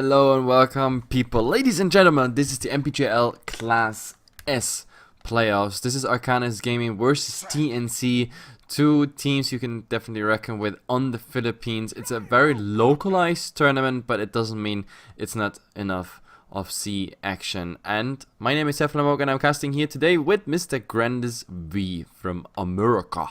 Hello and welcome, people. Ladies and gentlemen, this is the MPGL Class S playoffs. This is Arcanys Gaming versus TNC. Two teams you can definitely reckon with on the Philippines. It's a very localized tournament, but it doesn't mean it's not enough of C action. And my name is Heflamoke and I'm casting here today with Mr. GrandisV from America.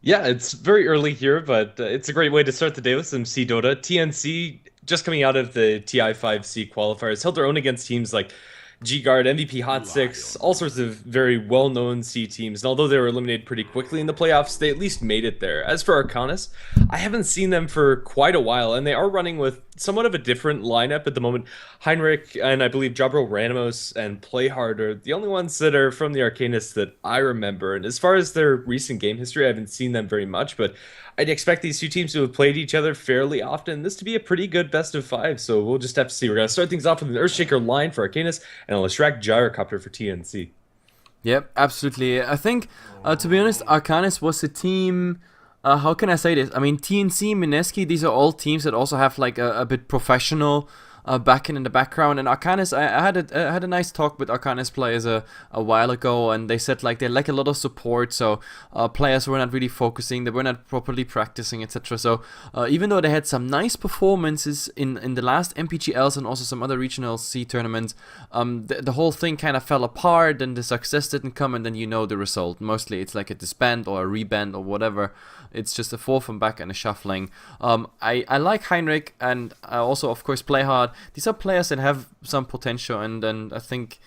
Yeah, it's very early here, but it's a great way to start the day with some C Dota. TNC, just coming out of the TI5C qualifiers, held their own against teams like G-Guard, MVP Hot Six, all sorts of very well-known C teams. And although they were eliminated pretty quickly in the playoffs, they at least made it there. As for Arcanys, I haven't seen them for quite a while, and they are running with somewhat of a different lineup at the moment. Heinrich and I believe Jabro Ranamos and Playhard are the only ones that are from the Arcanys that I remember. And as far as their recent game history, I haven't seen them very much, but I'd expect these two teams to have played each other fairly often. This to be a pretty good best of five, so we'll just have to see. We're going to start things off with an Earthshaker line for Arcanys and a Leshrac Gyrocopter for TNC. Yep, absolutely. I think, to be honest, Arcanys was a team. How can I say this? I mean, TNC, Mineski, these are all teams that also have like a bit professional backing in the background. And Arcanys, I had a nice talk with Arcanys players a while ago, and they said like they lack a lot of support, so players were not really focusing, they were not properly practicing, etc. So even though they had some nice performances in the last MPGLs and also some other regional C tournaments, the whole thing kind of fell apart, and the success didn't come, and then you know the result. Mostly it's like a disband or a reband or whatever. It's just a fall from back and a shuffling. I like Heinrich, and I also of course play hard. These are players that have some potential, and I think,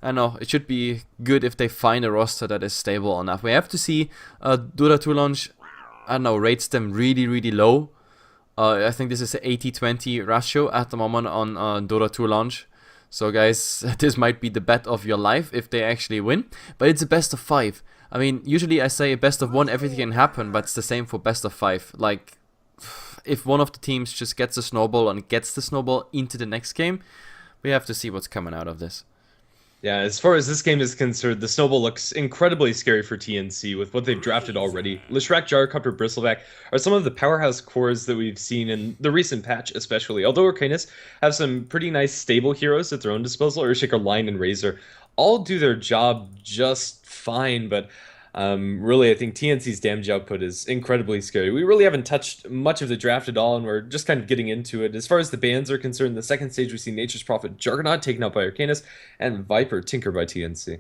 I don't know, it should be good if they find a roster that is stable enough. We have to see. Dota 2 launch, I don't know, rates them really low. I think this is an 80-20 ratio at the moment on Dota 2 launch. So guys, this might be the bet of your life if they actually win. But it's a best of 5. I mean, usually I say best of 1, everything can happen, but it's the same for best of 5. Like, if one of the teams just gets a snowball and gets the snowball into the next game, we have to see what's coming out of this. Yeah, as far as this game is concerned, the snowball looks incredibly scary for TNC with what they've drafted already. Leshrac, Gyrocopter, Bristleback are some of the powerhouse cores that we've seen in the recent patch especially. Although Arcanys have some pretty nice stable heroes at their own disposal, Earthshaker, Lion, and Razor all do their job just fine, but really I think TNC's damage output is incredibly scary. We really haven't touched much of the draft at all, and we're just kind of getting into it. As far as the bans are concerned, the second stage we see Nature's Prophet Juggernaut taken out by Arcanys and Viper Tinker by TNC.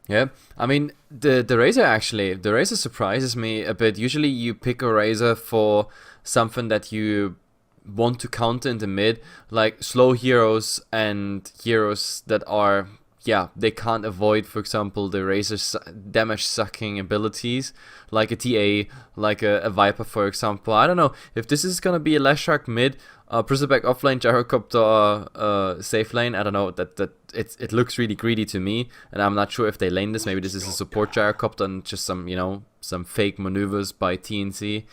Yeah, I mean, the Razor surprises me a bit. Usually you pick a Razor for something that you want to counter in the mid, like slow heroes and heroes that are, yeah, they can't avoid, for example, the Razor's damage sucking abilities, like a TA, like a Viper, for example. I don't know if this is gonna be a Leshrac mid, Bristleback offlane, Gyrocopter safe lane. I don't know, it looks really greedy to me, and I'm not sure if they lane this. Maybe this is a support Gyrocopter and just some, you know, some fake maneuvers by TNC.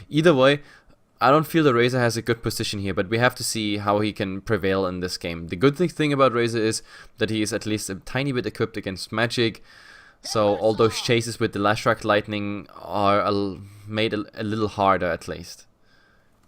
Either way, I don't feel the Razor has a good position here, but we have to see how he can prevail in this game. The good thing about Razor is that he is at least a tiny bit equipped against magic, so all those chases with the Leshrac Lightning are made a little harder at least.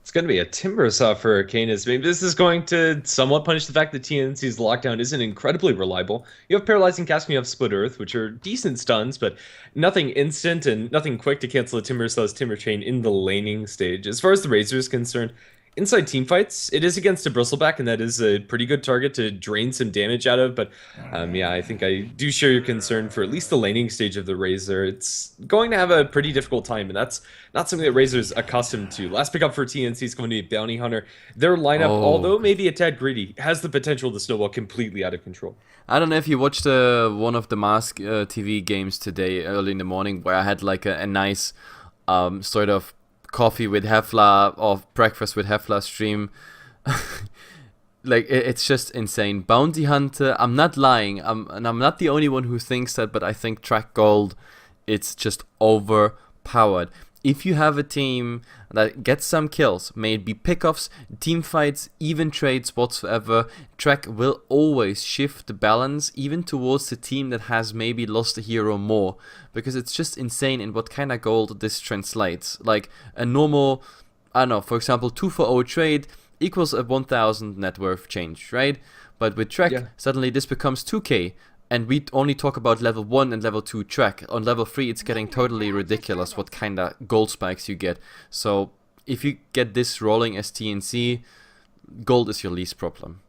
It's going to be a Timbersaw for Arcanys. Maybe this is going to somewhat punish the fact that TNC's lockdown isn't incredibly reliable. You have Paralyzing Cast and you have Split Earth, which are decent stuns, but nothing instant and nothing quick to cancel a Timbersaw's Timber Chain in the laning stage. As far as the Razor is concerned, inside teamfights, it is against a Bristleback, and that is a pretty good target to drain some damage out of, but yeah, I think I do share your concern for at least the laning stage of the Razor. It's going to have a pretty difficult time, and that's not something that Razor's accustomed to. Last pickup for TNC is going to be Bounty Hunter. Their lineup, although maybe a tad greedy, has the potential to snowball completely out of control. I don't know if you watched one of the Mask TV games today, early in the morning, where I had like a nice sort of coffee with Hefla or breakfast with Hefla stream. Like, it's just insane. Bounty Hunter, I'm not lying, and I'm not the only one who thinks that, but I think Track Gold, it's just overpowered. If you have a team that gets some kills, may it be pickoffs, team fights, even trades whatsoever, Track will always shift the balance even towards the team that has maybe lost a hero more, because it's just insane in what kind of gold this translates. Like a normal, I don't know, for example, 2-for-0 trade, equals a 1,000 net worth change, right? But with Trek, Yeah. suddenly this becomes 2k, and we only talk about level 1 and level 2 Trek. On level 3, it's getting totally ridiculous what kind of gold spikes you get. So if you get this rolling as TNC, gold is your least problem.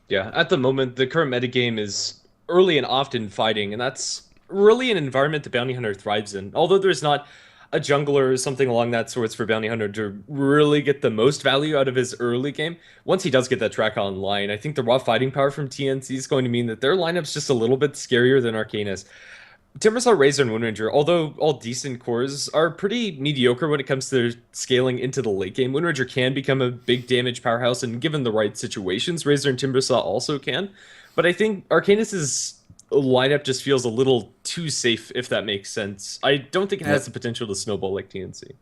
Yeah, at the moment, the current metagame is early and often fighting, and that's really an environment the Bounty Hunter thrives in. Although there's not a jungler or something along that sorts for Bounty Hunter to really get the most value out of his early game, once he does get that track online, I think the raw fighting power from TNC is going to mean that their lineup's just a little bit scarier than Arcanys. Timbersaw, Razor, and Windranger, although all decent cores, are pretty mediocre when it comes to their scaling into the late game. Windranger can become a big damage powerhouse, and given the right situations, Razor and Timbersaw also can. But I think Arcanys' lineup just feels a little too safe, if that makes sense. I don't think it has the potential to snowball like TNC.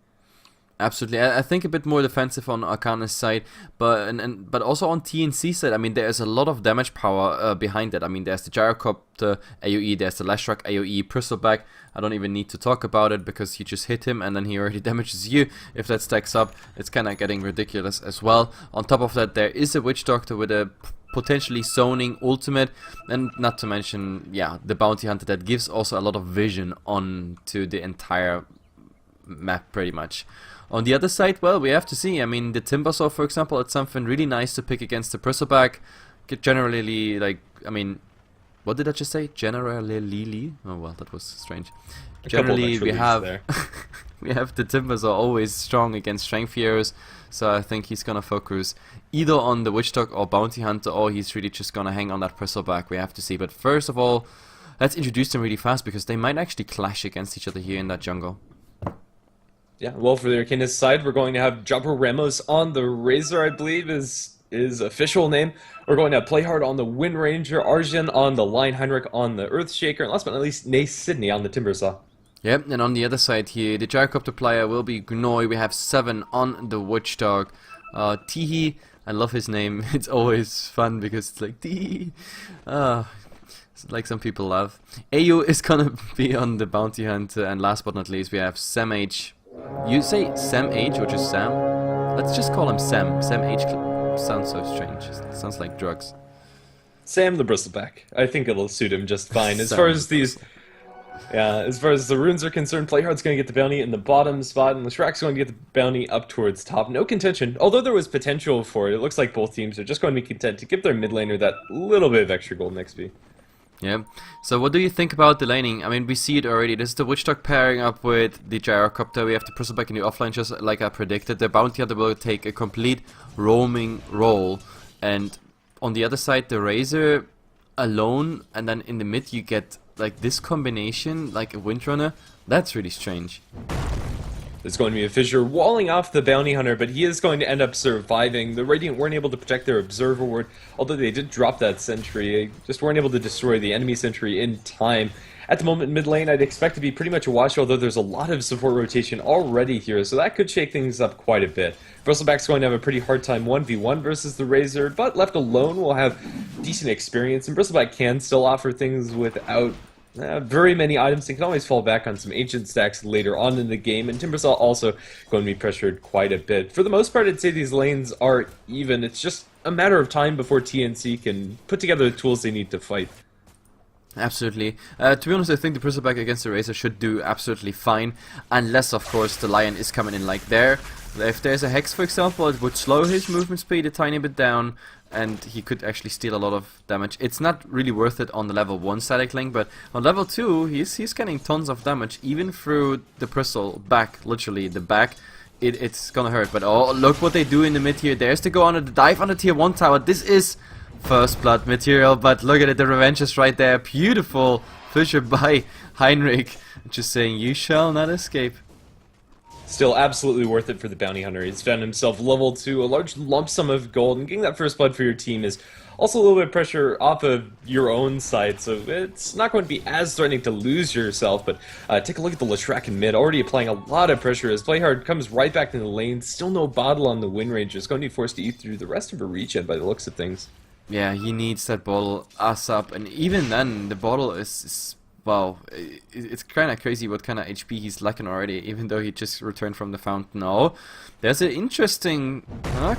Absolutely, I think a bit more defensive on Arcanus' side, but also on TNC side. I mean, there is a lot of damage power behind it. I mean, there's the Gyrocopter AOE, there's the Lashrock AOE, Bristleback. I don't even need to talk about it because you just hit him and then he already damages you. If that stacks up, it's kind of getting ridiculous as well. On top of that, there is a Witch Doctor with a potentially zoning ultimate, and not to mention, yeah, the Bounty Hunter that gives also a lot of vision onto the entire map, pretty much. On the other side, well, we have to see. I mean, the Timbersaw, for example, it's something really nice to pick against the Bristleback. Generally, like, I mean, what did I just say? Generally, oh well, that was strange. Generally, we have we have the Timbersaw always strong against Strength Heroes, so I think he's gonna focus either on the Witch Dog or Bounty Hunter, or he's really just gonna hang on that Bristleback. We have to see. But first of all, let's introduce them really fast because they might actually clash against each other here in that jungle. Yeah, well, for the Arcanist side, we're going to have Jumper Ramos on the Razor, I believe is his official name. We're going to have Playhard on the Windranger, Arjun on the Lion Heinrich on the Earthshaker, and last but not least, Nace Sydney on the Timbersaw. Yep, and on the other side here, the Gyrocopter player will be Gnoy. We have 7 on the Watchdog. Tihi, I love his name. It's always fun because it's like Tihi. Like some people love. Ayu is gonna be on the Bounty Hunter, and last but not least, we have Sam H. You say Sam H or just Sam? Let's just call him Sam. Sam H sounds so strange. It sounds like drugs. Sam the Bristleback. I think it'll suit him just fine. As far as these, as far as the runes are concerned, Playhard's going to get the bounty in the bottom spot, and Lashrak's going to get the bounty up towards top. No contention. Although there was potential for it, it looks like both teams are just going to be content to give their mid laner that little bit of extra gold next XP. Yeah. So what do you think about the laning? I mean, we see it already. This is the Witchdog pairing up with the Gyrocopter. We have the Bristleback in the offline, just like I predicted. The Bounty Hunter will take a complete roaming role. And on the other side, the Razor alone. And then in the mid, you get like this combination, like a Windrunner. That's really strange. There's going to be a Fissure walling off the Bounty Hunter, but he is going to end up surviving. The Radiant weren't able to protect their Observer Ward, although they did drop that Sentry. They just weren't able to destroy the enemy Sentry in time. At the moment, mid lane, I'd expect to be pretty much a wash, although there's a lot of support rotation already here, so that could shake things up quite a bit. Bristleback's going to have a pretty hard time 1v1 versus the Razor, but left alone will have decent experience, and Bristleback can still offer things without very many items. They can always fall back on some ancient stacks later on in the game, and Timbersaw also going to be pressured quite a bit. For the most part, I'd say these lanes are even. It's just a matter of time before TNC can put together the tools they need to fight. Absolutely. To be honest, I think the Bristleback against the Razor should do absolutely fine, unless, of course, the Lion is coming in like there. If there's a Hex, for example, it would slow his movement speed a tiny bit down, and he could actually steal a lot of damage. It's not really worth it on the level 1 static link, but on level 2, he's getting tons of damage, even through the Bristleback, literally the back. It's gonna hurt, but oh, look what they do in the mid here. There's the go on the dive on the tier 1 tower. This is first blood material, but look at it, the revenge is right there. Beautiful fissure by Heinrich, just saying, you shall not escape. Still absolutely worth it for the Bounty Hunter. He's found himself level 2, a large lump sum of gold, and getting that first blood for your team is also a little bit of pressure off of your own side, so it's not going to be as threatening to lose yourself, but take a look at the Lashrak in mid, already applying a lot of pressure as Playhard comes right back into the lane. Still no bottle on the Windranger. It's going to be forced to eat through the rest of her regen by the looks of things. Yeah, he needs that bottle ASAP, and even then, the bottle is Wow, it's kind of crazy what kind of HP he's lacking already, even though he just returned from the fountain. Oh, there's an interesting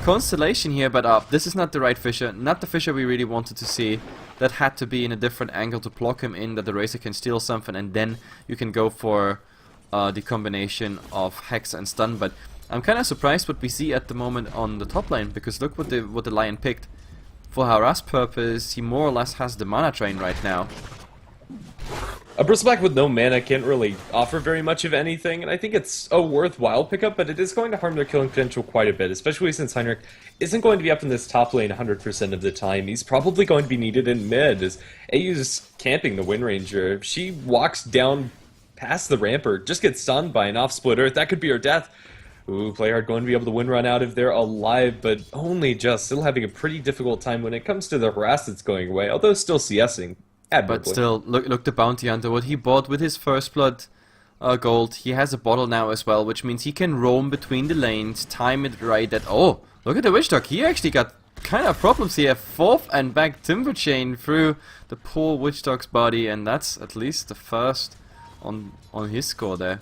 constellation here, but this is not the right Fissure, not the Fissure we really wanted to see. That had to be in a different angle to block him in, that the Razor can steal something, and then you can go for the combination of Hex and Stun. But I'm kind of surprised what we see at the moment on the top lane, because look what the Lion picked. For harass purpose, he more or less has the mana drain right now. A Bristleback with no mana can't really offer very much of anything, and I think it's a worthwhile pickup, but it is going to harm their killing potential quite a bit, especially since Heinrich isn't going to be up in this top lane 100% of the time. He's probably going to be needed in mid, as AU's camping the Wind Ranger. If she walks down past the ramp or just gets stunned by an off-split earth, that could be her death. Ooh, Playhard going to be able to win run out if they're alive, but only just. Still having a pretty difficult time when it comes to the harass that's going away, although still CSing. But still, look the Bounty Hunter, what he bought with his first blood gold. He has a bottle now as well, which means he can roam between the lanes, time it right. That oh, look at the Witch Dog. He actually got kind of problems here. Fourth and back Timber Chain through the poor Witch Dog's body, and that's at least the first on his score there.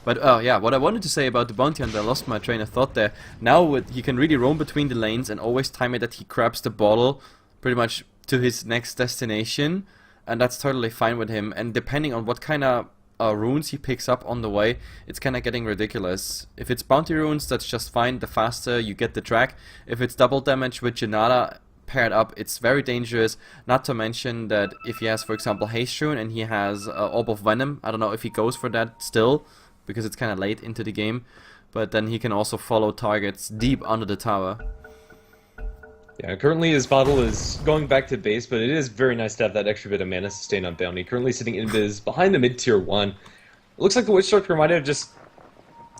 But yeah, what I wanted to say about the Bounty Hunter, I lost my train of thought there. Now he can really roam between the lanes and always time it that he grabs the bottle pretty much to his next destination, and that's totally fine with him. And depending on what kind of runes he picks up on the way, it's kind of getting ridiculous. If it's bounty runes, that's just fine. The faster you get the track. If it's double damage with Janata paired up, it's very dangerous. Not to mention that if he has, for example, Haste Rune and he has Orb of Venom, I don't know if he goes for that still, because it's kind of late into the game, but then he can also follow targets deep under the tower. Yeah, currently his bottle is going back to base, but it is very nice to have that extra bit of mana sustain on Bounty. Currently sitting in biz behind the mid-tier 1. It looks like the Witch Doctor might have just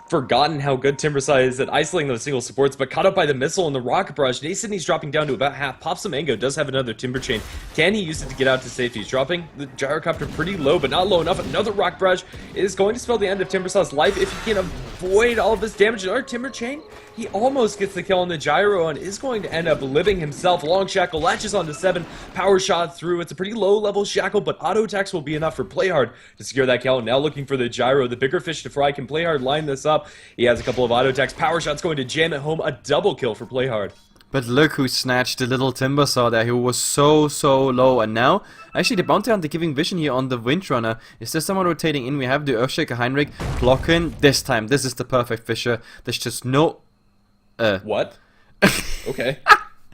forgotten how good Timbersaw is at isolating those single supports, but caught up by the missile and the rocket barrage. He's dropping down to about half. Pops some Mango, does have another Timber Chain. Can he use it to get out to safety? He's dropping the Gyrocopter pretty low, but not low enough. Another rock barrage is going to spell the end of Timbersaw's life if he can avoid all of this damage. Another Timber Chain. He almost gets the kill on the Gyro and is going to end up living himself. Long Shackle latches onto 7. Power shot through. It's a pretty low level Shackle, but auto attacks will be enough for Playhard to secure that kill. Now looking for the Gyro, the bigger fish to fry. Can Playhard line this up? He has a couple of auto attacks. Power shot's going to jam it home. A double kill for Playhard. But look who snatched the little Timbersaw there, who was so low. And now, actually the Bounty Hunter giving vision here on the Windrunner. Is there someone rotating in? We have the Earthshaker Heinrich blocking. This time, this is the perfect Fissure. There's just no... What? Okay.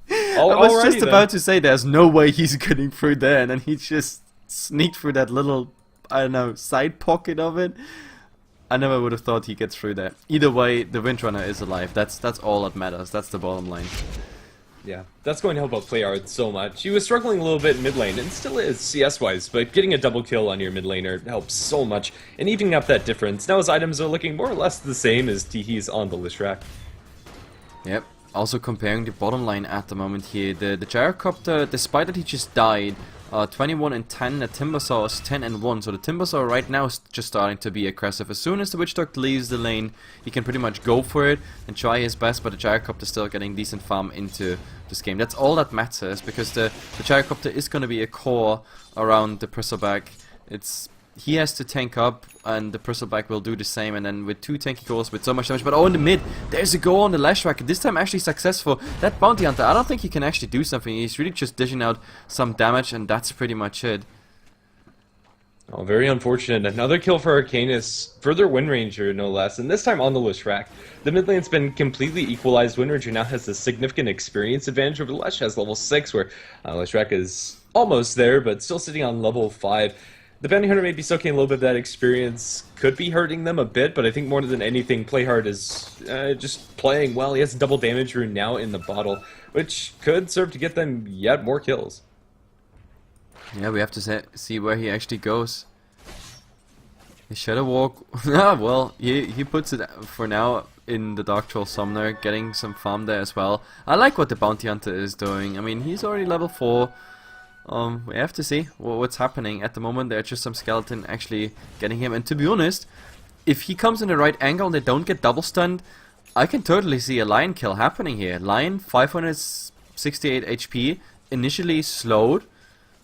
I was just about to say there's no way he's getting through there, and then he just sneaked through that little, I don't know, side pocket of it. I never would have thought he gets through there. Either way, the Windrunner is alive. That's all that matters. That's the bottom line. Yeah, that's going to help out Playhard so much. He was struggling a little bit in mid lane, and still is CS-wise, but getting a double kill on your mid laner helps so much, and evening up that difference. Now his items are looking more or less the same as Teehee's on the Lishrak. Yep. Also comparing the bottom line at the moment here, the Gyrocopter, despite that he just died, 21 and 10, the Timbersaw is 10 and 1, so the Timbersaw right now is just starting to be aggressive. As soon as the Witch Doctor leaves the lane, he can pretty much go for it and try his best, but the Gyrocopter is still getting decent farm into this game. That's all that matters, because the Gyrocopter is going to be a core around the Bristleback. He has to tank up, and the Bristleback will do the same, and then with 2 tanky cores with so much damage. But oh, in the mid, there's a go on the Lashrack, this time actually successful. That Bounty Hunter, I don't think he can actually do something. He's really just dishing out some damage, and that's pretty much it. Oh, very unfortunate. Another kill for Arcanys, further Wind Ranger no less, and this time on the Lishrak. The mid lane's been completely equalized. Wind Ranger now has a significant experience advantage over the Lesh, has level 6, where Lishrak is almost there, but still sitting on level 5. The Bounty Hunter may be soaking a little bit of that experience, could be hurting them a bit, but I think more than anything, Playhard is just playing well. He has a double damage rune now in the bottle, which could serve to get them yet more kills. Yeah, we have to see where he actually goes. His Shadow Walk, well, he puts it for now in the Dark Troll Summoner, getting some farm there as well. I like what the Bounty Hunter is doing. I mean, he's already level 4. We have to see what's happening. At the moment, there's just some skeleton actually getting him. And to be honest, if he comes in the right angle and they don't get double stunned, I can totally see a Lion kill happening here. Lion, 568 HP, initially slowed.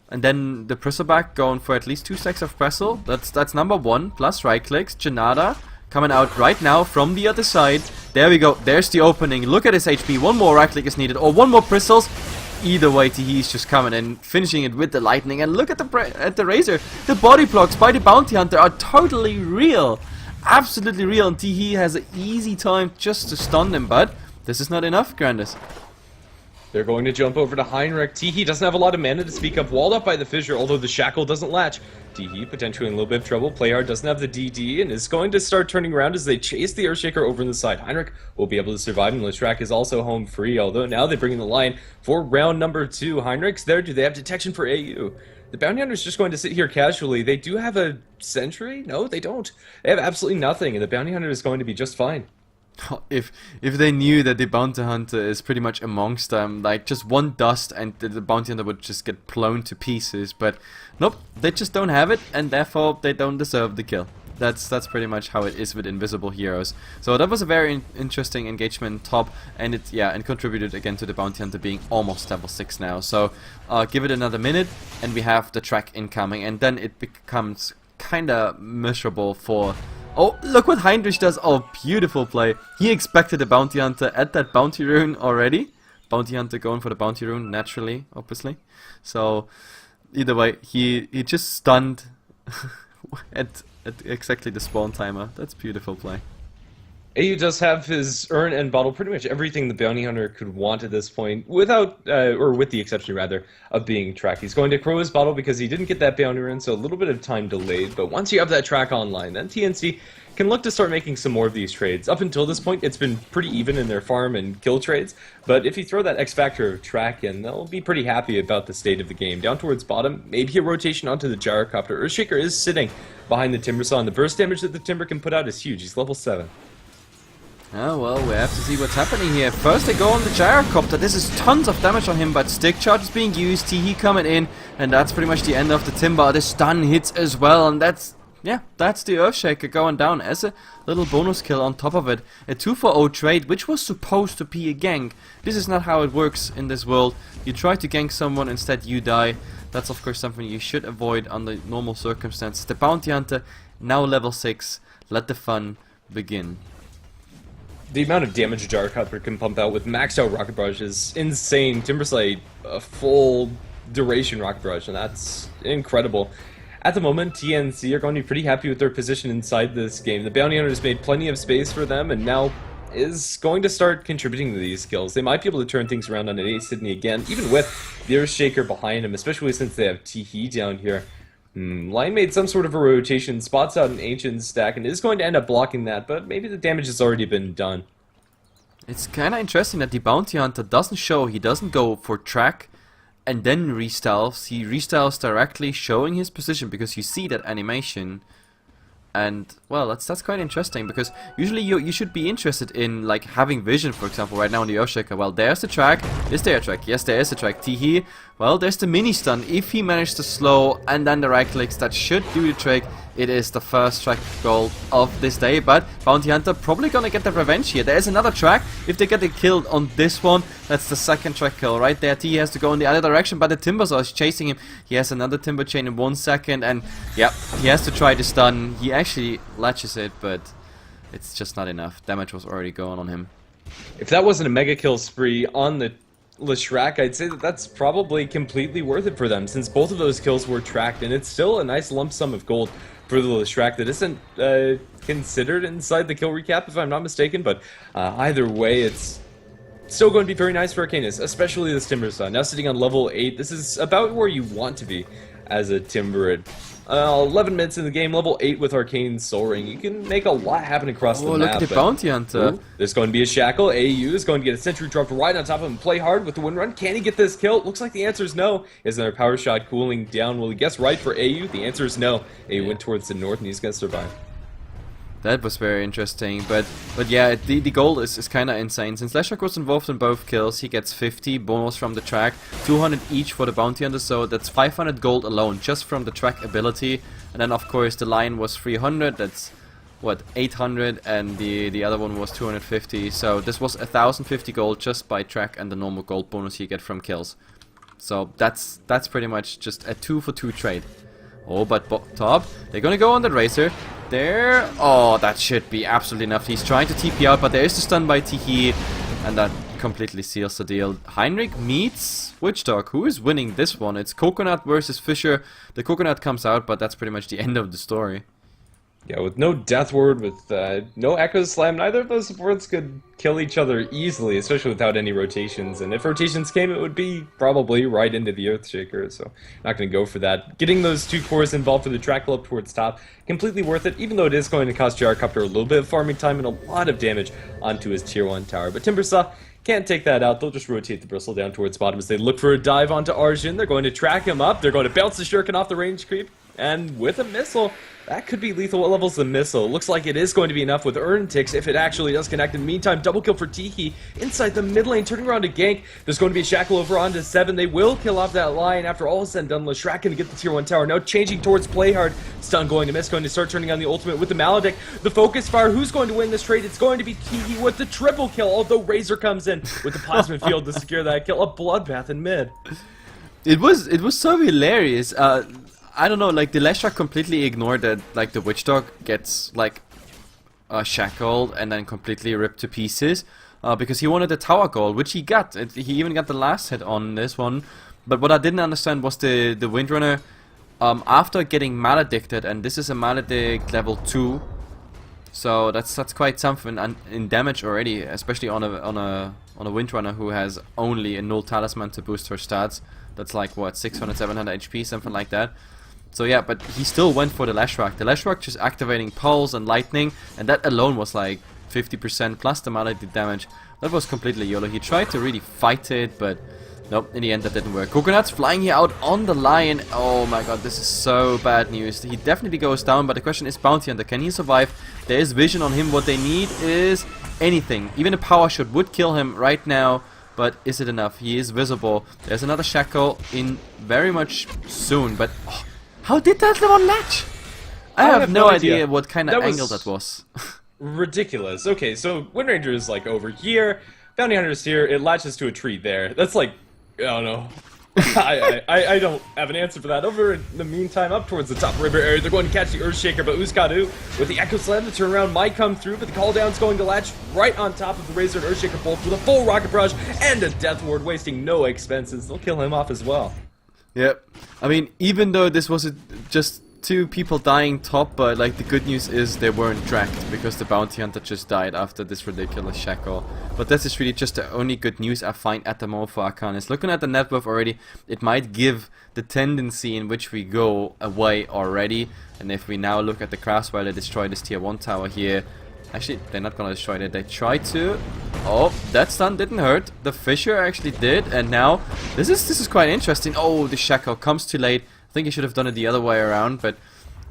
And then the Bristleback going for at least 2 stacks of Bristle. That's number 1, plus right clicks. Janada coming out right now from the other side. There we go, there's the opening. Look at his HP, 1 more right click is needed, or 1 more Bristles. Either way, he's just coming in, finishing it with the lightning. And look at the Razor. The body blocks by the Bounty Hunter are totally real. Absolutely real, and Teehee has an easy time just to stun them, but this is not enough, Grandis. They're going to jump over to Heinrich. Teehee doesn't have a lot of mana to speak of, walled up by the Fissure, although the Shackle doesn't latch. Teehee potentially in a little bit of trouble. Playhard doesn't have the DD and is going to start turning around as they chase the Earthshaker over in the side. Heinrich will be able to survive, and Leshrac is also home free, although now they bring in the line for round number 2. Heinrich's there. Do they have detection for AU? The Bounty Hunter's just going to sit here casually. They do have a Sentry? No, they don't. They have absolutely nothing, and the Bounty Hunter is going to be just fine. If they knew that the Bounty Hunter is pretty much amongst them, like just one dust and the Bounty Hunter would just get blown to pieces, but nope, they just don't have it, and therefore they don't deserve the kill. That's pretty much how it is with invisible heroes. So that was a very interesting engagement top, and it and contributed again to the Bounty Hunter being almost level 6 now. So give it another minute and we have the track incoming, and then it becomes kinda miserable for... Oh, look what Heinrich does. Oh, beautiful play. He expected the Bounty Hunter at that Bounty Rune already. Bounty Hunter going for the Bounty Rune naturally, obviously. So either way, he just stunned at exactly the spawn timer. That's beautiful play. AU does have his urn and bottle, pretty much everything the Bounty Hunter could want at this point, without, or with the exception rather, of being tracked. He's going to crow his bottle because he didn't get that Bounty Rune, so a little bit of time delayed, but once you have that track online, then TNC can look to start making some more of these trades. Up until this point, it's been pretty even in their farm and kill trades, but if you throw that X factor of track in, they'll be pretty happy about the state of the game. Down towards bottom, maybe a rotation onto the Gyrocopter. Earthshaker is sitting behind the Timbersaw, and the burst damage that the Timber can put out is huge. He's level 7. Oh well, we have to see what's happening here. First they go on the Gyrocopter. This is tons of damage on him, but Stick Charge is being used, Teehee coming in, and that's pretty much the end of the Timber. The stun hits as well, and that's the Earthshaker going down as a little bonus kill on top of it. A 2-for-0 trade, which was supposed to be a gank. This is not how it works in this world. You try to gank someone, instead you die. That's of course something you should avoid under normal circumstances. The Bounty Hunter, now level 6. Let the fun begin. The amount of damage a Gyrocopter can pump out with maxed out Rocket Barrage is insane. Timberslay, a full duration Rocket Barrage, and that's incredible. At the moment, TNC are going to be pretty happy with their position inside this game. The Bounty Hunter has made plenty of space for them, and now is going to start contributing to these kills. They might be able to turn things around on an Ace Sydney again, even with the Earthshaker behind him, especially since they have Teehee down here. Lion made some sort of a rotation, spots out an Ancient stack, and is going to end up blocking that, but maybe the damage has already been done. It's kinda interesting that the Bounty Hunter doesn't show, he doesn't go for track and then restyles. He restyles directly, showing his position, because you see that animation. And well, that's quite interesting, because usually you should be interested in like having vision, for example. Right now on the Earthshaker, well, there's the track. Is there a track? Yes, there is a track. Teehee, well, there's the mini stun. If he managed to slow and then the right clicks, that should do the trick. It is the first track goal of this day, but Bounty Hunter probably gonna get the revenge here. There is another track. If they get it killed on this one, that's the second track kill right there. T has to go in the other direction, but the Timbersaw is chasing him. He has another Timber Chain in 1 second, and yeah, he has to try to stun. He actually latches it, but it's just not enough. Damage was already going on him. If that wasn't a mega kill spree on the Leshrac, I'd say that that's probably completely worth it for them, since both of those kills were tracked, and it's still a nice lump sum of gold for the Leshrac that isn't considered inside the kill recap, if I'm not mistaken, but either way, it's still going to be very nice for Arcanys, especially this Timbersaw. Now sitting on level 8, this is about where you want to be as a Timber. 11 minutes in the game, level 8 with Arcane Soul Ring. You can make a lot happen across the map. Look at the Bounty Hunter. Ooh, there's going to be a Shackle. AU is going to get a Sentry dropped right on top of him. Play hard with the wind run. Can he get this kill? Looks like the answer is no. Is another power shot cooling down? Will he guess right for AU? The answer is no. AU went towards the north and he's going to survive. That was very interesting, but yeah, the goal is kind of insane. Since Leshrac was involved in both kills, he gets 50 bonus from the track, 200 each for the Bounty Hunter, so that's 500 gold alone, just from the track ability. And then of course the line was 300, that's what, 800, and the other one was 250, so this was 1050 gold just by track and the normal gold bonus you get from kills. So that's pretty much just a 2-for-2 trade. Oh, but top, they're gonna go on the Razor. There, oh, that should be absolutely enough. He's trying to TP out, but there is the stun by Tiki, and that completely seals the deal. Heinrich meets Witchdog. Who is winning this one? It's Coconut versus Fisher. The Coconut comes out, but that's pretty much the end of the story. Yeah, with no Death Ward, with no Echo Slam, neither of those supports could kill each other easily, especially without any rotations. And if rotations came, it would be probably right into the Earthshaker, so not going to go for that. Getting those 2 cores involved for the track club towards top, completely worth it, even though it is going to cost Gyrocopter a little bit of farming time and a lot of damage onto his tier 1 tower. But Timbersaw can't take that out. They'll just rotate the Bristle down towards bottom as they look for a dive onto Arjun. They're going to track him up. They're going to bounce the Shuriken off the range creep. And with a missile, that could be lethal. What level's the missile? Looks like it is going to be enough with Urnticks if it actually does connect. In the meantime, double kill for Tiki inside the mid lane, turning around to gank. There's going to be a Shackle over onto 7. They will kill off that line after all is said and done. Leshrac going to get the tier 1 tower. Now changing towards Playhard. Stun going to miss, going to start turning on the ultimate with the Maledict. The focus fire. Who's going to win this trade? It's going to be Tiki with the triple kill, although Razor comes in with the plasma field to secure that kill. A bloodbath in mid. It was so hilarious. I don't know, like the Leshrac completely ignored that, like the Witchdog gets like shackled and then completely ripped to pieces because he wanted the tower gold, which he got. He even got the last hit on this one. But what I didn't understand was the Windrunner after getting maledicted, and this is a maledict level 2, so that's quite something in damage already, especially on a Windrunner who has only a null talisman to boost her stats. That's like what, 600, 700 HP, something like that. So yeah, but he still went for the Leshrac. The Leshrac just activating Pulse and Lightning, and that alone was like 50% plus the maledict damage. That was completely YOLO. He tried to really fight it, but nope, in the end that didn't work. Coconut's flying here out on the Lion. Oh my god, this is so bad news. He definitely goes down, but the question is Bounty Hunter, can he survive? There is vision on him. What they need is anything. Even a power shot would kill him right now. But is it enough? He is visible. There's another Shackle in very much soon, but oh, how did that one latch? I have no idea what kind of angle that was. Ridiculous. Okay, so Windranger is like over here, Bounty Hunter's here, it latches to a tree there. That's like, I don't know. I don't have an answer for that. Over in the meantime, up towards the top river area, they're going to catch the Earthshaker, but Uzkadu with the Echo Slam, the turnaround might come through, but the call down's going to latch right on top of the Razor and Earthshaker bolt with a full Rocket Barrage and a Death Ward, wasting no expenses. They'll kill him off as well. Yep. I mean, even though this was just 2 people dying top, but like the good news is they weren't tracked because the Bounty Hunter just died after this ridiculous Shackle. But this is really just the only good news I find at the moment for Arcanys. Looking at the net worth already, it might give the tendency in which we go away already. And if we now look at the crafts while they destroy this tier 1 tower here, actually they're not gonna destroy it, they tried to. Oh, that stun didn't hurt. The Fisher actually did, and now this is quite interesting. Oh, the Shackle comes too late. I think he should have done it the other way around, but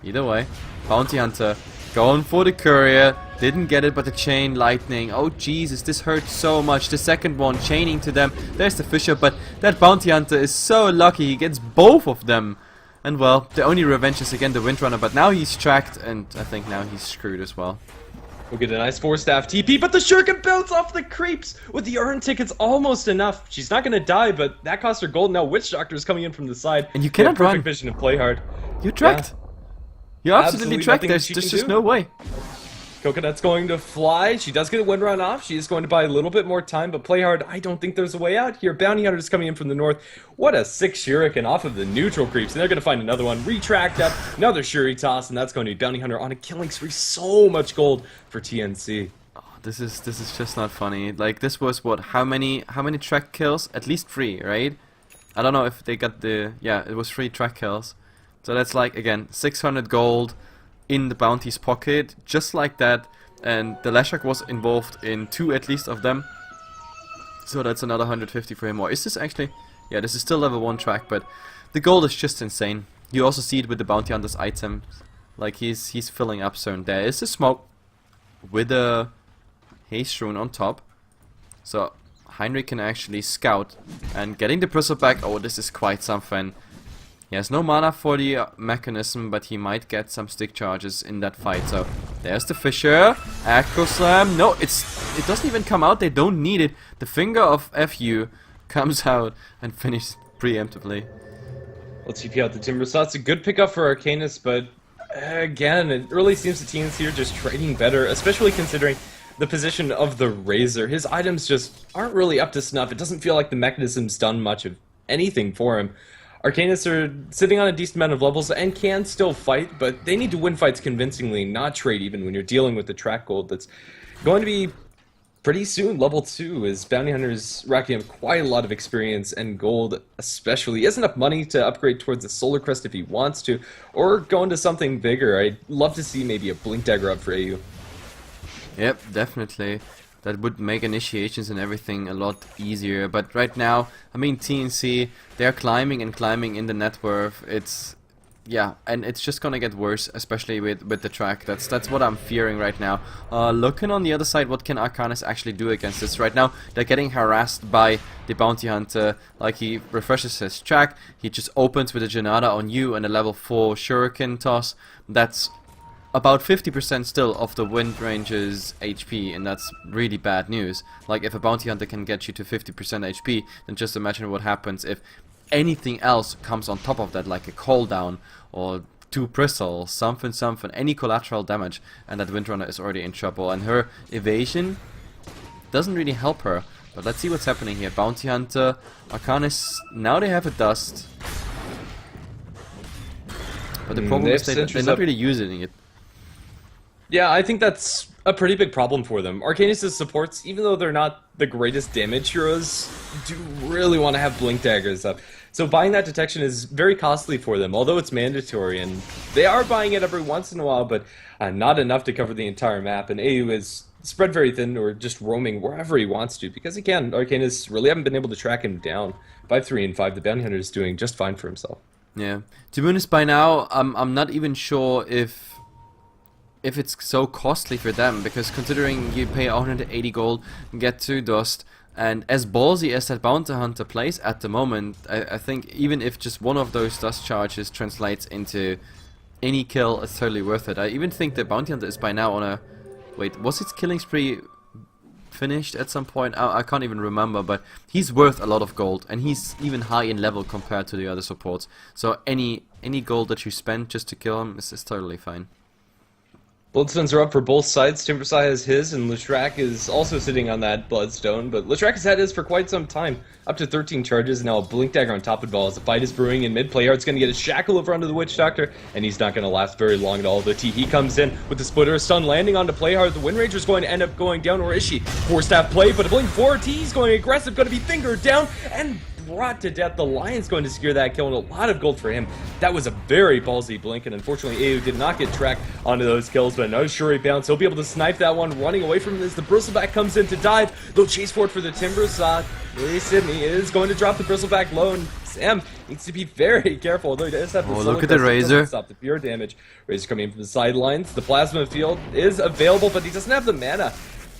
either way, Bounty Hunter going for the Courier, didn't get it, but the Chain Lightning. Oh Jesus, this hurts so much. The second one chaining to them. There's the Fisher, but that Bounty Hunter is so lucky. He gets both of them. And well, the only revenge is again the Windrunner, but now he's tracked, and I think now he's screwed as well. We'll get a nice 4-staff TP, but the Shuriken bounce off the creeps with the Urn tickets almost enough. She's not going to die, but that cost her gold. Now Witch Doctor is coming in from the side. And you cannot run. Perfect vision and play hard. You're tracked. Yeah. You're absolutely tracked. There's just no way. Coconut's going to fly. She does get a wind run off. She is going to buy a little bit more time, but play hard. I don't think there's a way out here. Bounty Hunter is coming in from the north. What a 6 Shuriken off of the neutral creeps. And they're going to find another one. Retract up. Another Shuri toss, and that's going to be Bounty Hunter on a killing spree. So much gold for TNC. Oh, this is just not funny. Like, this was what? How many track kills? At least 3, right? I don't know if they got the... Yeah, it was 3 track kills. So that's like, again, 600 gold in the Bounty's pocket, just like that. And the Leshrac was involved in 2 at least of them. So that's another 150 for him. Or is this actually... Yeah, this is still level 1 track, but the gold is just insane. You also see it with the Bounty Hunter's items. Like, he's filling up soon. There is a smoke with a haste rune on top. So Heinrich can actually scout. And getting the Bristle back, oh, this is quite something. He has no mana for the mechanism, but he might get some stick charges in that fight. So there's the Fisher. Echo Slam. No, it doesn't even come out. They don't need it. The finger of FU comes out and finishes preemptively. Let's TP out the Timber Saw. It's a good pickup for Arcanys, but again, it really seems the TNC are just trading better, especially considering the position of the Razor. His items just aren't really up to snuff. It doesn't feel like the mechanism's done much of anything for him. Arcanys are sitting on a decent amount of levels and can still fight, but they need to win fights convincingly, not trade even when you're dealing with the track gold that's going to be pretty soon level 2, as Bounty Hunter's racking up quite a lot of experience and gold especially. He has enough money to upgrade towards the Solar Crest if he wants to, or go into something bigger. I'd love to see maybe a Blink Dagger up for AU. Yep, definitely. That would make initiations and everything a lot easier. But right now, I mean, TNC, they're climbing and climbing in the net worth. It's, yeah, and it's just gonna get worse, especially with the track. That's what I'm fearing right now. Looking on the other side, what can Arcanys actually do against this? Right now, they're getting harassed by the Bounty Hunter. Like, he refreshes his track, he just opens with a Janada on you and a level 4 Shuriken toss. That's about 50% still of the Wind Ranger's HP, and that's really bad news. Like, if a Bounty Hunter can get you to 50% HP, then just imagine what happens if anything else comes on top of that, like a cooldown or 2 bristles, something, any collateral damage, and that Windrunner is already in trouble. And her evasion doesn't really help her. But let's see what's happening here. Bounty Hunter, Arcanys, now they have a dust. But the problem is they're not really using it. Yeah, I think that's a pretty big problem for them. Arcanys' supports, even though they're not the greatest damage heroes, do really want to have Blink Daggers up. So buying that detection is very costly for them, although it's mandatory, and they are buying it every once in a while, but not enough to cover the entire map, and AU is spread very thin, or just roaming wherever he wants to, because he can. Arcanys really haven't been able to track him down. 5-3 and 5, the Bounty Hunter is doing just fine for himself. Yeah. To be honest, by now, I'm not even sure if it's so costly for them, because considering you pay 180 gold, get 2 dust, and as ballsy as that Bounty Hunter plays at the moment, I think even if just one of those dust charges translates into any kill, it's totally worth it. I even think the Bounty Hunter is by now on a... Wait, was its killing spree finished at some point? I can't even remember, but he's worth a lot of gold, and he's even high in level compared to the other supports. So any gold that you spend just to kill him is totally fine. Bloodstones are up for both sides. Timbersaw has his, and Leshrac is also sitting on that Bloodstone, but Leshrac has had his for quite some time. Up to 13 charges, now a Blink Dagger on top of it all. As the fight is brewing in mid, Playhard's going to get a Shackle over onto the Witch Doctor, and he's not going to last very long at all. The Teehee comes in with the Splitter, a stun landing onto Playhard. The Wind Ranger's going to end up going down, or is she? 4-staff play, but a Blink 4, Teehee's going aggressive, going to be fingered down, and brought to death. The Lion's going to secure that kill, and a lot of gold for him. That was a very ballsy blink, and unfortunately AU did not get tracked onto those kills, but no Shuri bounce. He'll be able to snipe that one, running away from this. The Bristleback comes in to dive. They'll chase for it for the Timbersaw. Sydney is going to drop the Bristleback low, and Sam needs to be very careful, although he does have the look at the Razor. Stop the pure damage. Razor coming in from the sidelines. The Plasma Field is available, but he doesn't have the mana.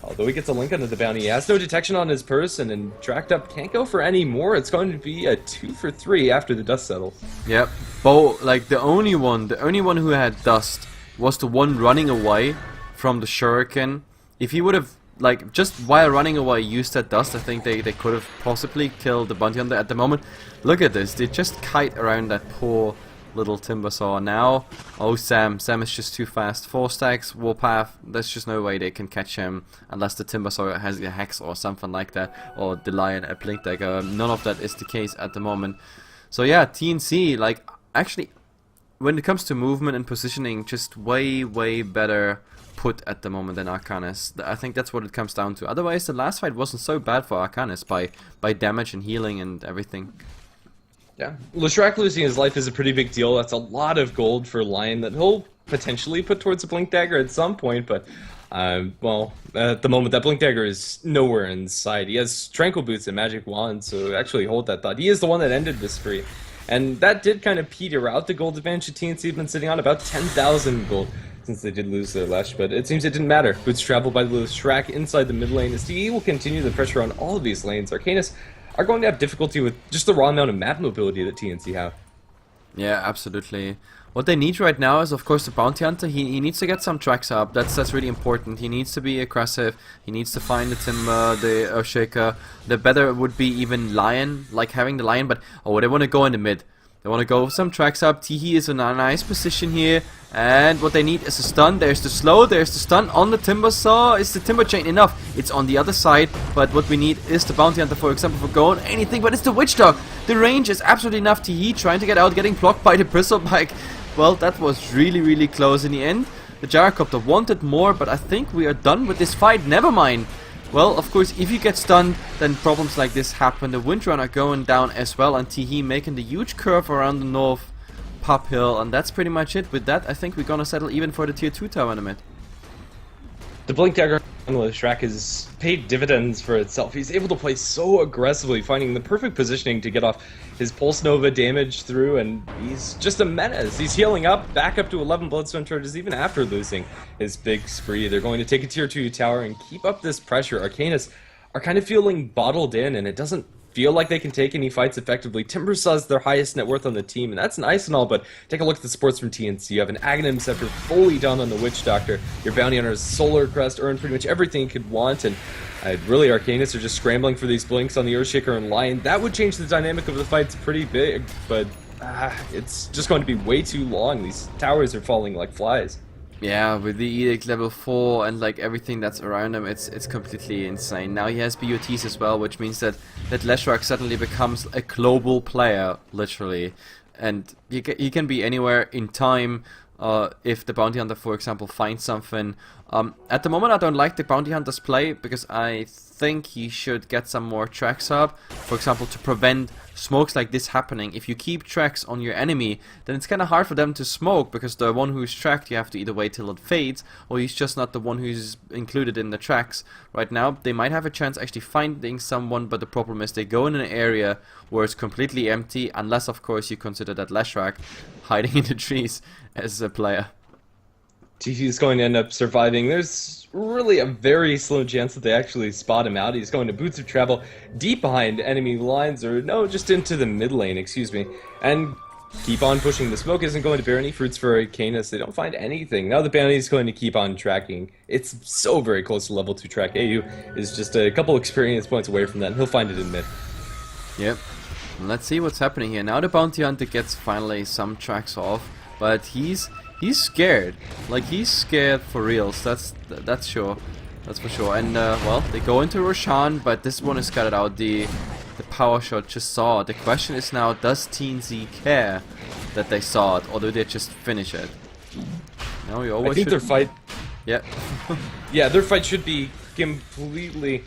Although he gets a link onto the bounty, he has no detection on his person, and tracked up can't go for any more. It's going to be a 2 for 3 after the dust settles. Yep. Bo, like the only one who had dust was the one running away from the Shuriken. If he would have, like, just while running away used that dust, I think they could have possibly killed the Bounty Hunter. At the moment, look at this. They just kite around that poor little Timbersaw now. Oh, Sam is just too fast. 4 stacks, Warpath, there's just no way they can catch him unless the Timbersaw has a Hex or something like that, or the Lion a Blink Dagger. None of that is the case at the moment. So yeah, TNC, like, actually, when it comes to movement and positioning, just way better put at the moment than Arcanys. I think that's what it comes down to. Otherwise, the last fight wasn't so bad for Arcanys by damage and healing and everything. Yeah, Leshrac losing his life is a pretty big deal. That's a lot of gold for Lion that he'll potentially put towards a Blink Dagger at some point, but, well, at the moment, that Blink Dagger is nowhere in sight. He has Tranquil Boots and Magic Wand, so actually hold that thought. He is the one that ended this spree, and that did kind of peter out the gold advantage that TNC have been sitting on, about 10,000 gold since they did lose their Lesh, but it seems it didn't matter. Boots traveled by the Leshrac inside the mid lane. As DE will continue the pressure on all of these lanes, Arcanys are going to have difficulty with just the raw amount of map mobility that TNC have. Yeah, absolutely. What they need right now is, of course, the Bounty Hunter. He needs to get some tracks up. That's really important. He needs to be aggressive. He needs to find the Timber, the Earthshaker. The better would be even Lion, like having the Lion. But oh, they want to go in the mid. They want to go with some tracks up. Teehee is in a nice position here. And what they need is a stun. There's the slow, there's the stun on the Timber Saw. Is the Timber Chain enough? It's on the other side. But what we need is the Bounty Hunter, for example, for going anything. But it's the Witch Dog. The range is absolutely enough. Teehee trying to get out, getting blocked by the Bristle Bike. Well, that was really close in the end. The Gyrocopter wanted more, but I think we are done with this fight. Never mind. Well, of course, if you get stunned, then problems like this happen. The Windrunner going down as well, and Teehee making the huge curve around the north pop hill, and that's pretty much it. With that, I think we're gonna settle even for the tier 2 tower in a minute. The Blink Dagger on Leshrac has paid dividends for itself. He's able to play so aggressively, finding the perfect positioning to get off his Pulse Nova damage through, and he's just a menace. He's healing up, back up to 11 Bloodstone charges even after losing his big spree. They're going to take a tier 2 tower and keep up this pressure. Arcanys are kind of feeling bottled in, and it doesn't feel like they can take any fights effectively. Timbersaw's their highest net worth on the team, and that's nice and all, but take a look at the supports from TNC. You have an Aghanim Scepter fully done on the Witch Doctor. Your Bounty Hunter's Solar Crest earned pretty much everything you could want, and really Arcanys are just scrambling for these blinks on the Earthshaker and Lion. That would change the dynamic of the fights pretty big, but it's just going to be way too long. These towers are falling like flies. Yeah, with the Edict level 4 and like everything that's around him, it's completely insane. Now he has BOTs as well, which means that Leshrac suddenly becomes a global player, literally. And he can be anywhere in time if the Bounty Hunter, for example, finds something. At the moment I don't like the Bounty Hunter's play, because I think he should get some more tracks up, for example, to prevent smokes like this happening. If you keep tracks on your enemy, then it's kind of hard for them to smoke, because the one who's tracked, you have to either wait till it fades, or he's just not the one who's included in the tracks. Right now they might have a chance actually finding someone, but the problem is they go in an area where it's completely empty, unless of course you consider that Leshrac hiding in the trees as a player. Teehee is going to end up surviving. There's really a very slim chance that they actually spot him out. He's going to Boots of Travel deep behind enemy lines, or no, just into the mid lane, excuse me, and keep on pushing. The smoke isn't going to bear any fruits for Arcanys. They don't find anything. Now the bounty is going to keep on tracking. It's so very close to level 2 track. AU is just a couple experience points away from that, and he'll find it in mid. Yep. Let's see what's happening here. Now the Bounty Hunter gets finally some tracks off, but he's scared. Like, he's scared for reals. That's sure. That's for sure. And well, they go into Roshan, but this one is scattered out. The power shot just saw it. The question is now, does TNC care that they saw it, or do they just finish it? No, you always. I think their fight. Yeah. Yeah, their fight should be completely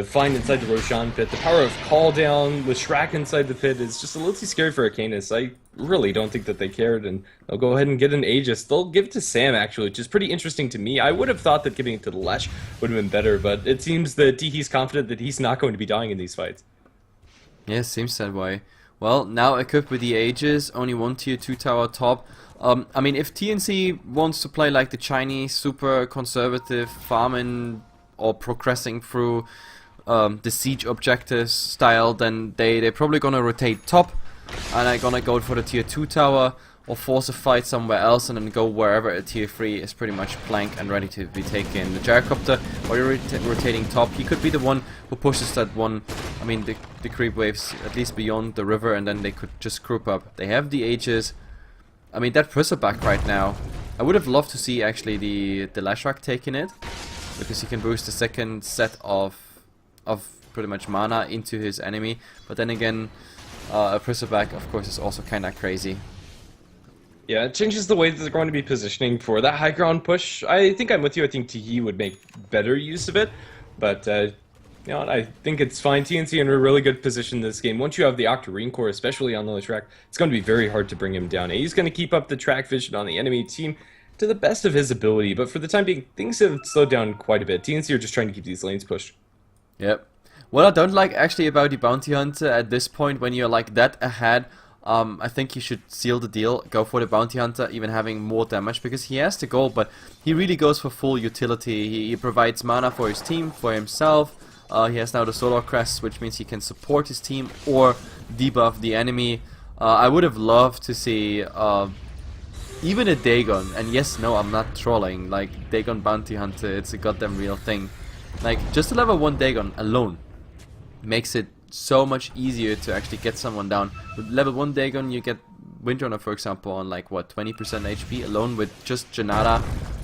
fine inside the Roshan pit. The power of call down with Shrek inside the pit is just a little too scary for Arcanys. I really don't think that they cared, and they'll go ahead and get an Aegis. They'll give it to Sam, actually, which is pretty interesting to me. I would have thought that giving it to the Lesh would have been better, but it seems that Teehee's confident that he's not going to be dying in these fights. Yeah, seems that way. Well, now equipped with the Aegis, only one tier 2 tower top. I mean, if TNC wants to play like the Chinese, super conservative, farming or progressing through the siege objectives style, then they're probably gonna rotate top, and they're gonna go for the tier 2 tower, or force a fight somewhere else and then go wherever a tier 3 is pretty much blank and ready to be taken. The Gyrocopter, while you're rotating top, he could be the one who pushes that one, I mean the creep waves at least beyond the river, and then they could just group up. They have the Aegis. I mean, that Bristleback right now, I would have loved to see actually the Leshrac taking it, because he can boost the second set of pretty much mana into his enemy. But then again, a Bristleback of course is also kinda crazy. Yeah, it changes the way that they're going to be positioning for that high ground push. I think I'm with you. I think Teehee would make better use of it, but you know, I think it's fine. TNC in a really good position this game. Once you have the Octarine Core, especially on the track, it's going to be very hard to bring him down. He's going to keep up the track vision on the enemy team to the best of his ability, but for the time being, things have slowed down quite a bit. TNC are just trying to keep these lanes pushed. Yep. What I don't like actually about the Bounty Hunter at this point, when you're like that ahead, I think you should seal the deal, go for the Bounty Hunter, even having more damage, because he has the gold, but he really goes for full utility. He provides mana for his team, for himself. He has now the Solar Crest, which means he can support his team or debuff the enemy. I would have loved to see even a Dagon, and yes, no, I'm not trolling, like, Dagon Bounty Hunter, it's a goddamn real thing. Like, just a level 1 Dagon alone makes it so much easier to actually get someone down. With level 1 Dagon, you get Windrunner, for example, on like, what, 20% HP alone with just Janata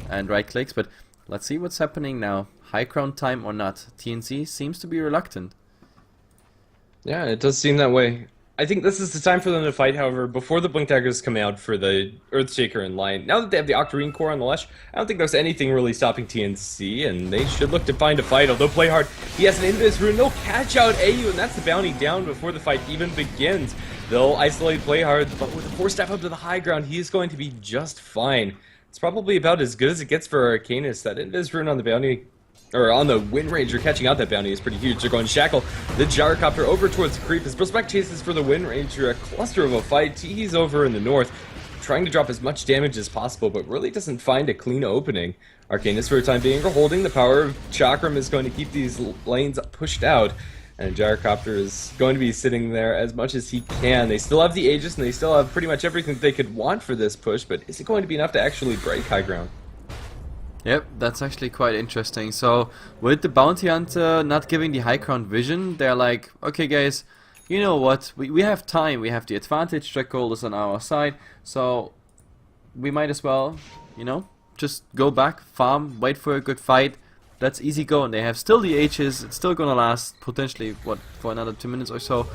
and right clicks. But let's see what's happening now. High ground time or not. TNC seems to be reluctant. Yeah, it does seem that way. I think this is the time for them to fight, however, before the Blink Daggers come out for the Earthshaker in line. Now that they have the Octarine Core on the Lesh, I don't think there's anything really stopping TNC, and they should look to find a fight, although Playhard, he has an Invis Rune, no catch out AU, and that's the bounty down before the fight even begins. They'll isolate Playhard, but with a 4-step up to the high ground, he is going to be just fine. It's probably about as good as it gets for Arcanys. That Invis Rune on the bounty, or on the Wind Ranger, catching out that bounty is pretty huge. They're going Shackle the Gyrocopter over towards Creep as Prospect chases for the Wind Ranger. A cluster of a fight. He's over in the north, trying to drop as much damage as possible, but really doesn't find a clean opening. Arcanys, for the time being, are holding. The power of Chakram is going to keep these lanes pushed out, and Gyrocopter is going to be sitting there as much as he can. They still have the Aegis, and they still have pretty much everything they could want for this push, but is it going to be enough to actually break high ground? Yep, that's actually quite interesting. So, with the Bounty Hunter not giving the high ground vision, they're like, okay guys, you know what, we have time, we have the advantage, Track Gold is on our side, so we might as well, you know, just go back, farm, wait for a good fight, that's easy go, and they have still the H's, it's still gonna last, potentially, what, for another 2 minutes or so,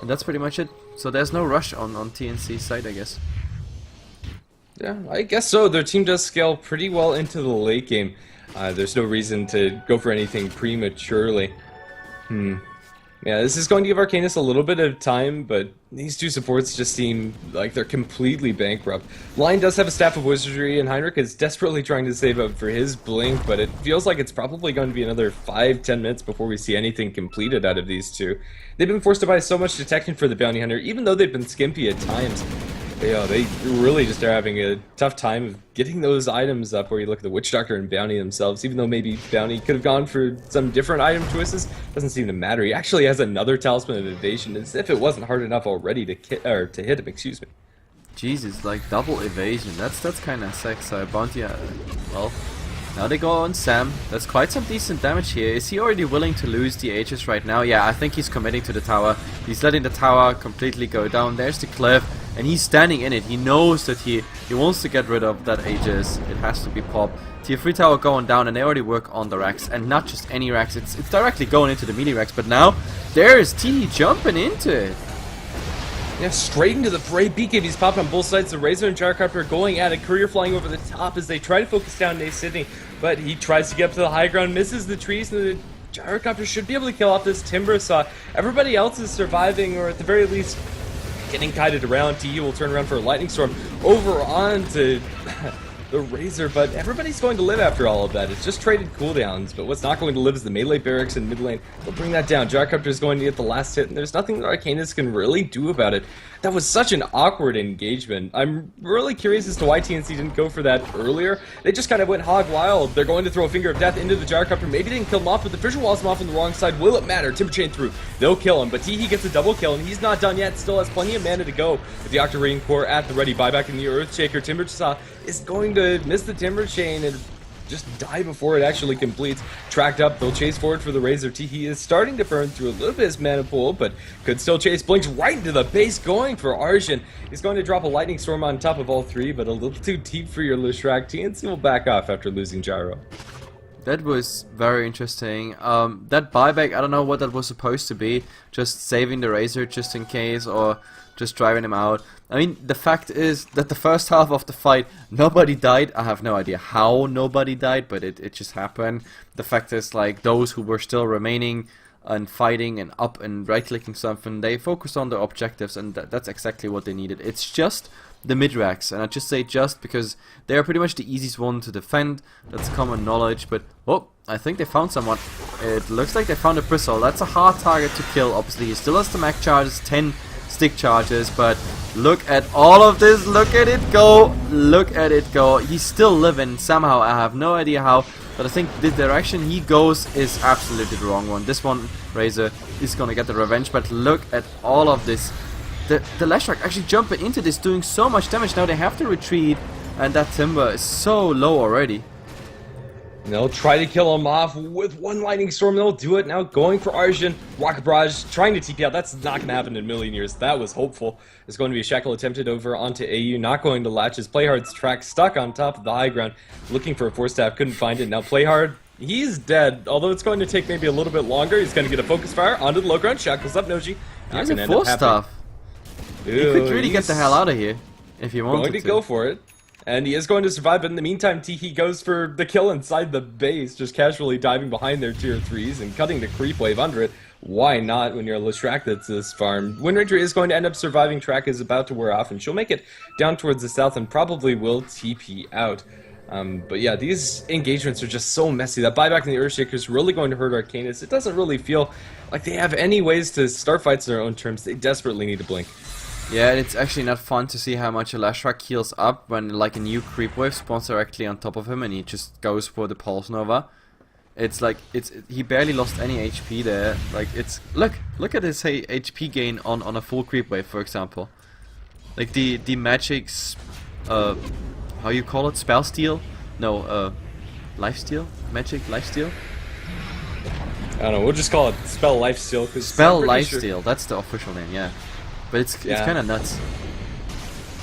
and that's pretty much it. So there's no rush on TNC's side, I guess. Yeah, I guess so. Their team does scale pretty well into the late game. There's no reason to go for anything prematurely. Yeah, this is going to give Arcanys a little bit of time, but these two supports just seem like they're completely bankrupt. Lion does have a Staff of Wizardry, and Heinrich is desperately trying to save up for his Blink, but it feels like it's probably going to be another 5-10 minutes before we see anything completed out of these two. They've been forced to buy so much detection for the Bounty Hunter, even though they've been skimpy at times. Yeah, they really just are having a tough time of getting those items up where you look at the Witch Doctor and Bounty themselves, even though maybe Bounty could have gone for some different item choices, doesn't seem to matter. He actually has another Talisman of Evasion, as if it wasn't hard enough already to hit him, excuse me. Jesus, like double evasion, that's kind of sick. So Bounty, well, now they go on Sam. That's quite some decent damage here. Is he already willing to lose the Aegis right now? Yeah, I think he's committing to the tower. He's letting the tower completely go down. There's the cliff, and he's standing in it. He knows that he wants to get rid of that Aegis. It has to be popped. Tier 3 tower going down, and they already work on the racks, and not just any racks. It's directly going into the melee racks, but now there's T jumping into it. Yeah, straight into the fray. BKB's popped on both sides. The Razor and Gyrocopter are going at it. Courier flying over the top as they try to focus down Nae Sydney, but he tries to get up to the high ground, misses the trees, and the Gyrocopter should be able to kill off this Timber Saw. Everybody else is surviving, or at the very least getting guided around. TE will turn around for a Lightning Storm over onto the Razor, but everybody's going to live after all of that. It's just traded cooldowns, but what's not going to live is the melee barracks in mid lane. They'll bring that down. Gyrocopter is going to get the last hit, and there's nothing that Arcanys can really do about it. That was such an awkward engagement. I'm really curious as to why TNC didn't go for that earlier. They just kind of went hog wild. They're going to throw a Finger of Death into the Gyrocopter. Maybe they didn't kill him off, but the Fissure Walls him off on the wrong side. Will it matter? Timber Chain through. They'll kill him, but Teehee gets a double kill, and he's not done yet. Still has plenty of mana to go with the Octarine Core at the ready. Buyback in the Earthshaker. Timber Saw is going to miss the Timber Chain and just die before it actually completes. Tracked up, they'll chase forward for the Razor. Teehee is starting to burn through a little bit of his mana pool, but could still chase. Blinks right into the base, going for Arjun. He's going to drop a Lightning Storm on top of all three, but a little too deep for your Leshrac. TNC will back off after losing Gyro. That was very interesting. That buyback, I don't know what that was supposed to be. Just saving the Razor just in case, or just driving him out. I mean, the fact is that the first half of the fight, nobody died. I have no idea how nobody died, but it just happened. The fact is, like, those who were still remaining and fighting and up and right-clicking something, they focused on their objectives, and that's exactly what they needed. It's just the mid-racks, and I just say just because they are pretty much the easiest one to defend. That's common knowledge, but oh, I think they found someone. It looks like they found a Bristle. That's a hard target to kill, obviously. He still has the mag charges, 10 stick charges, but look at all of this. Look at it go. Look at it go. He's still living somehow. I have no idea how, but I think the direction he goes is absolutely the wrong one. This one, Razor, is gonna get the revenge, but look at all of this the Leshrac actually jumping into this, doing so much damage. Now they have to retreat, and that Timber is so low already. And they'll try to kill him off with one Lightning Storm. They'll do it now, going for Arjun. Rocket Barrage trying to TP out. That's not going to happen in a million years. That was hopeful. There's going to be a Shackle attempted over onto AU. Not going to latch. His Playhard's track stuck on top of the high ground. Looking for a Force Staff. Couldn't find it. Now Playhard, he's dead. Although it's going to take maybe a little bit longer. He's going to get a Focus Fire onto the low ground. Shackles up Noji. Here's a Force Staff. You could really get the hell out of here if you wanted to. Going to go for it. And he is going to survive, but in the meantime, Tiki goes for the kill inside the base, just casually diving behind their tier 3s and cutting the creep wave under it. Why not when you're a Leshrac that's this farm? Windranger is going to end up surviving. Track is about to wear off, and she'll make it down towards the south and probably will TP out. But yeah, these engagements are just so messy. That buyback in the Earthshaker is really going to hurt Arcanys. It doesn't really feel like they have any ways to start fights on their own terms. They desperately need to blink. Yeah, it's actually not fun to see how much a Leshrac heals up when like a new creep wave spawns directly on top of him and he just goes for the Pulse Nova. It's like he barely lost any HP there. Like it's look at his HP gain on a full creep wave, for example. Like the magic's how you call it, spell steal? No, life steal? Magic life steal? I don't know, we'll just call it spell life steal, cause spell life steal, that's the official name, yeah. But it's kind of nuts.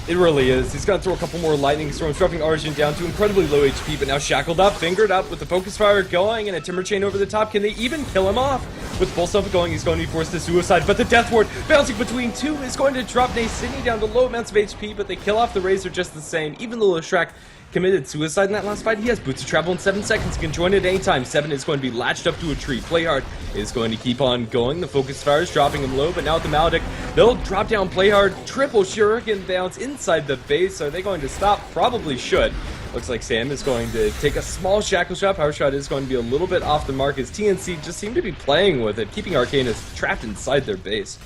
It really is. He's going to throw a couple more Lightning Storms, dropping Arjun down to incredibly low HP, but now shackled up, fingered up, with the Focus Fire going, and a Timber Chain over the top. Can they even kill him off? With Pulse Nova going, he's going to be forced to suicide, but the Death Ward bouncing between two is going to drop Sydney down to low amounts of HP, but they kill off the Razor just the same. Even though Leshrac committed suicide in that last fight, he has Boots of Travel in 7 seconds. He can join at any time. 7 is going to be latched up to a tree. Playhard is going to keep on going. The Focus Fire is dropping him low, but now with the Maledict, they'll drop down Playhard. Triple Shuriken bounce inside the base. Are they going to stop? Probably should. Looks like Sam is going to take a small Shackle Shot. Power Shot is going to be a little bit off the mark as TNC just seem to be playing with it, keeping Arcanys trapped inside their base.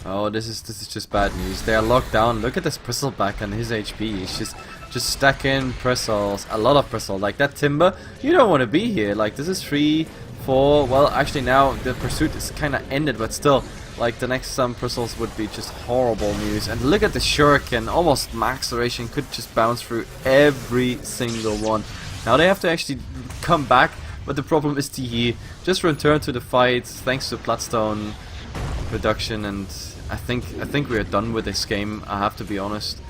Oh, this is just bad news. They are locked down. Look at this Bristleback and his HP. He's just stacking bristles, a lot of bristles. Like that Timber, you don't want to be here. Like this is 3, 4. Well, actually now the pursuit is kind of ended, but still, like the next some bristles would be just horrible news. And look at the Shuriken, almost max duration, could just bounce through every single one. Now they have to actually come back, but the problem is Tihi just returned to the fight thanks to Bloodstone reduction, and I think we are done with this game. I have to be honest.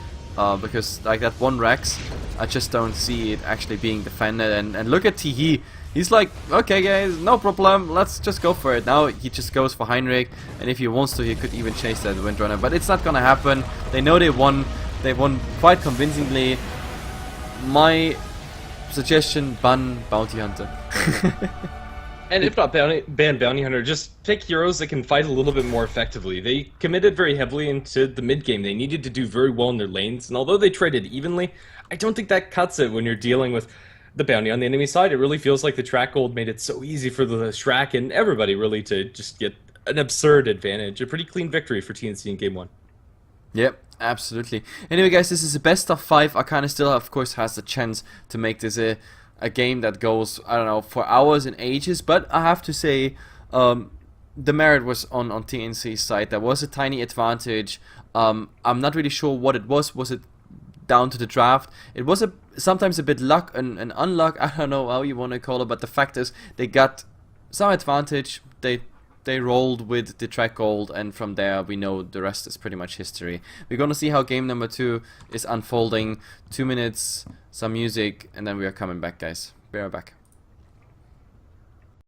Because like that one Rex, I just don't see it actually being defended. And look at Tihi, he's like, okay guys, no problem, let's just go for it. Now he just goes for Heinrich, and if he wants to, he could even chase that Windrunner, but it's not gonna happen. They know they won quite convincingly. My suggestion: ban Bounty Hunter. And if not ban Bounty Hunter, just pick heroes that can fight a little bit more effectively. They committed very heavily into the mid game. They needed to do very well in their lanes, and although they traded evenly, I don't think that cuts it when you're dealing with the bounty on the enemy side. It really feels like the track gold made it so easy for the Leshrac and everybody really to just get an absurd advantage. A pretty clean victory for TNC in game 1. Yep, absolutely. Anyway guys, this is a best of 5. Arcanys still of course has the chance to make this a game that goes, I don't know, for hours and ages, but I have to say the merit was on TNC's side. There was a tiny advantage. I'm not really sure what it was. Was it down to the draft? It was sometimes a bit luck and unluck, I don't know how you want to call it, but the fact is they got some advantage. They rolled with the track gold, and from there we know the rest is pretty much history. We're gonna see how game number 2 is unfolding. 2 minutes, some music, and then we are coming back, guys. Be right back.